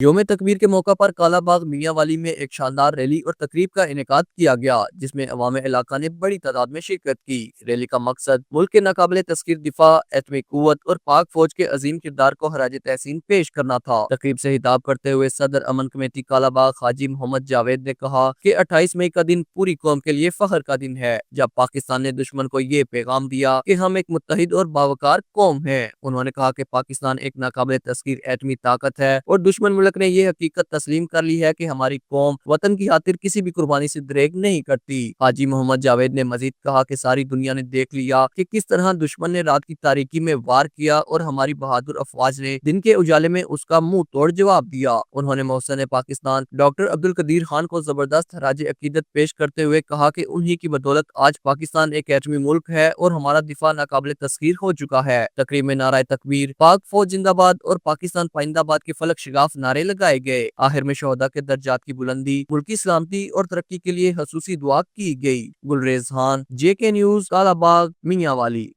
یوم تکبیر کے موقع پر کالا باغ میاں والی میں ایک شاندار ریلی اور تقریب کا انعقاد کیا گیا، جس میں عوام علاقہ نے بڑی تعداد میں شرکت کی۔ ریلی کا مقصد ملک کے ناقابل تسخیر دفاع، ایٹمی قوت اور پاک فوج کے عظیم کردار کو خراج تحسین پیش کرنا تھا۔ تقریب سے خطاب کرتے ہوئے صدر امن کمیٹی کالا باغ حاجی محمد جاوید نے کہا کہ 28 مئی کا دن پوری قوم کے لیے فخر کا دن ہے، جب پاکستان نے دشمن کو یہ پیغام دیا کہ ہم ایک متحد اور باوقار قوم ہیں۔ انہوں نے کہا کہ پاکستان ایک ناقابل تسخیر ایٹمی طاقت ہے اور دشمن ملک نے یہ حقیقت تسلیم کر لی ہے کہ ہماری قوم وطن کی خاطر کسی بھی قربانی سے دریغ نہیں کرتی۔ حاجی محمد جاوید نے مزید کہا کہ ساری دنیا نے دیکھ لیا کہ کس طرح دشمن نے رات کی تاریکی میں وار کیا اور ہماری بہادر افواج نے دن کے اجالے میں اس کا منہ توڑ جواب دیا۔ انہوں نے محسن پاکستان ڈاکٹر عبدالقدیر خان کو زبردست خراج عقیدت پیش کرتے ہوئے کہا کہ انہی کی بدولت آج پاکستان ایک ایٹمی ملک ہے اور ہمارا دفاع ناقابل تسخیر ہو چکا ہے۔ تقریب میں نعرہ تکبیر، پاک فوج زندہ باد اور پاکستان پائندہ باد کے فلک شگاف نعرے لگائے گئے۔ آخر میں شہداء کے درجات کی بلندی، ملکی سلامتی اور ترقی کے لیے خصوصی دعا کی گئی۔ Galleries Khan, JK news, Kala Bagh, میاں والی۔